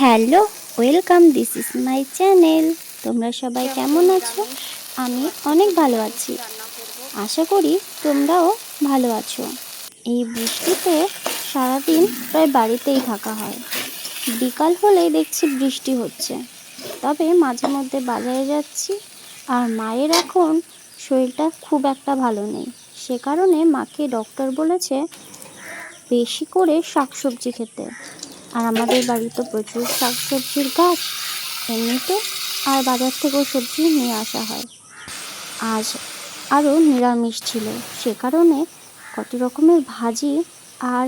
Hello, welcome, this is my channel. তোমরা সবাই কেমন আছো? আমি অনেক ভালো আছি। আশা করি তোমরাও ভালো আছো। এই বৃষ্টিতে সারাদিন প্রায় বাড়িতেই থাকা হয়। বিকাল হলেই দেখছি বৃষ্টি হচ্ছে, তবে মাঝে মধ্যে বাজারে যাচ্ছি। আর মায়ের এখন শরীরটা খুব একটা ভালো নেই, সে কারণে মাকে ডক্টর বলেছে বেশি করে শাকসবজি খেতে। আর আমাদের বাড়িতে প্রচুর শাকসবজির গাছ এমনিতে, আর বাজার থেকেও সবজি নিয়ে আসা হয়। আজ আরও নিরামিষ ছিল, সে কারণে কত রকমের ভাজি আর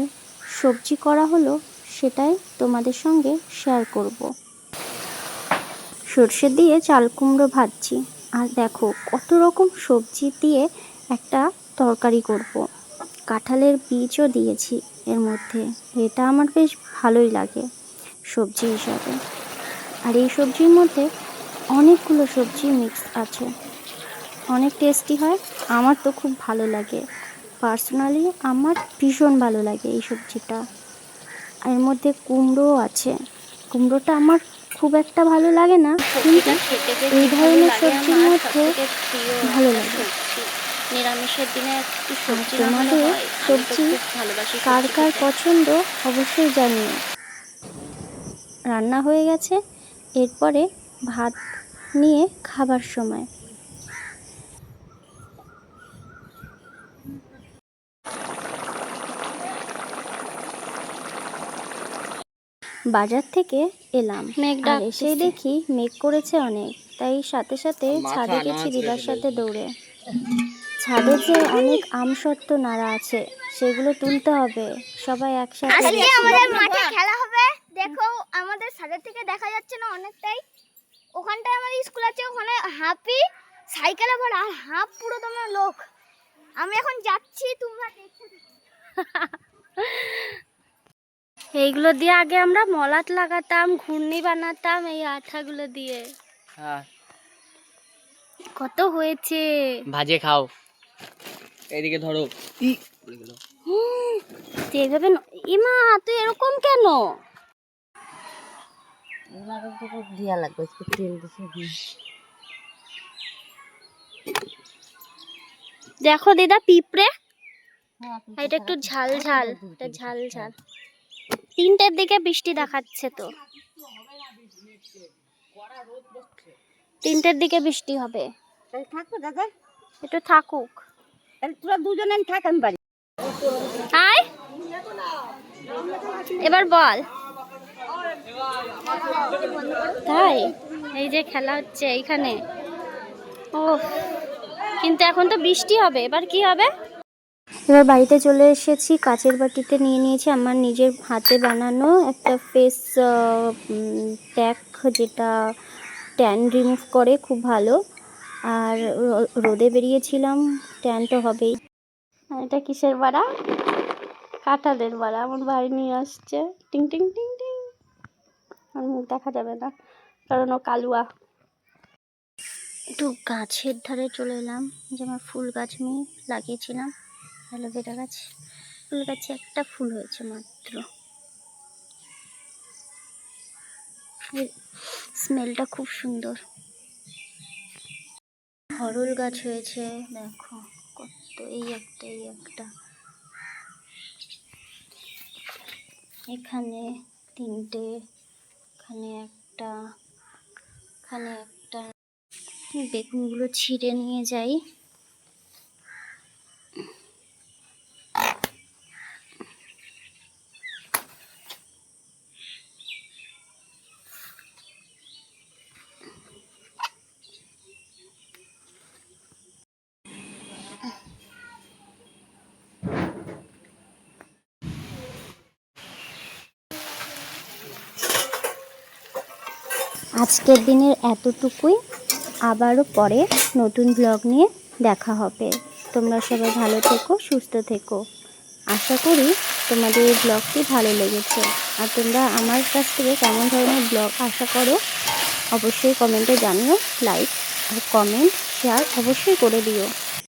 সবজি করা হলো, সেটাই তোমাদের সঙ্গে শেয়ার করব। সর্ষে দিয়ে চাল কুমড়ো ভাজছি, আর দেখো কত রকম সবজি দিয়ে একটা তরকারি করব। কাঁঠালের বীজও দিয়েছি এর মধ্যে, এটা আমার বেশ ভালোই লাগে সবজি হিসাবে। আর এই সবজির মধ্যে অনেকগুলো সবজি মিক্স আছে, অনেক টেস্টি হয়। আমার তো খুব ভালো লাগে, পার্সোনালি আমার ভীষণ ভালো লাগে এই সবজিটা। এর মধ্যে কুমড়োও আছে। কুমড়োটা আমার খুব একটা ভালো লাগে না, কিন্তু এই ধরনের সবজির মধ্যে ভালো লাগে। নিরামিষের দিনে একটু সবজি না হলে হয়। সবজি কার কার পছন্দ অবশ্যই জানিও। রান্না হয়ে গেছে, এরপরে ভাত নিয়ে খাবার সময়। বাজার থেকে এলাম, আর এসে দেখি মেঘ করেছে অনেক, তাই সাথে সাথে ছাদে গেছি দিদার সাথে দৌড়ে। ছাদে যে অনেক আমসত্ত্ব নাড়া আছে, সেগুলো তুলতে হবে। সবাই একসাথে আজকে আমাদের মাঠে খেলা হবে। দেখো আমাদের ছাদের থেকে দেখা যাচ্ছে না অনেকটাই। ওখানটায় আমার স্কুল আছে, ওখানে হাফি সাইকেলে ভরা, আর হাফ পুরো তোমার লোক। আমি এখন যাচ্ছি, তোমরা দেখতে থাকো। এইগুলো দিয়ে আগে আমরা মলাট লাগাতাম, ঘূর্ণি বানাতাম এই আঠাগুলো দিয়ে। কত হয়েছে, ভাজে খাও। এদিকে ধরো। এইভাবে ইমা তুই এরকম কেন? দিয়া লাগবে তেল দিছে। দেখো দিদা পিঁপড়ে, এটা একটু ঝাল ঝাল, এটা ঝাল ঝাল। 3টের দিকে বৃষ্টি দেখাচ্ছে, তো 3টের দিকে বৃষ্টি হবে। থাকো দাদা, একটু থাকুক। তোরা দুজনে থাক, আমি বাড়ি। আয় এবার বল। তাই এই যে খেলা হচ্ছে এইখানে। ও কিন্তু এখন তো বৃষ্টি হবে, এবার কি হবে? এবার বাড়িতে চলে এসেছি, কাচের বাটিতে নিয়ে নিয়েছি আমার নিজের হাতে বানানো একটা ফেস প্যাক, যেটা ট্যান রিমুভ করে, খুব ভালো। আর রোদে বেরিয়েছিলাম, ট্যান তো হবেই। এটা কিসের বড়া? কাঁঠালের বড়া আমার ভাই নিয়ে আসছে। টিং টিং টিং টিং। আর মুখ দেখা যাবে না কারণ ও কালুয়া। একটু গাছের ধারে চলে এলাম, যে আমার ফুল গাছ আমি লাগিয়েছিলাম, অ্যালোভেরা গাছ। ফুল গাছে একটা ফুল হয়েছে মাত্র, স্মেলটা খুব সুন্দর। হরল গাছ হয়েছে, দেখো কত, এই একটা এখানে 3টে, এখানে একটা, এখানে একটা। বেগুনগুলো ছিঁড়ে নিয়ে যাই। আজকের দিনের এতটুকুই, আবারও পরে নতুন ব্লগ নিয়ে দেখা হবে। তোমরা সবাই ভালো থেকো, সুস্থ থেকো। আশা করি তোমাদের এই ব্লগটি ভালো লেগেছে। আর তোমরা আমার কাছ থেকে কেমন ধরনের ব্লগ আশা করো অবশ্যই কমেন্টে জানিও। লাইক আর কমেন্ট শেয়ার অবশ্যই করে দিও।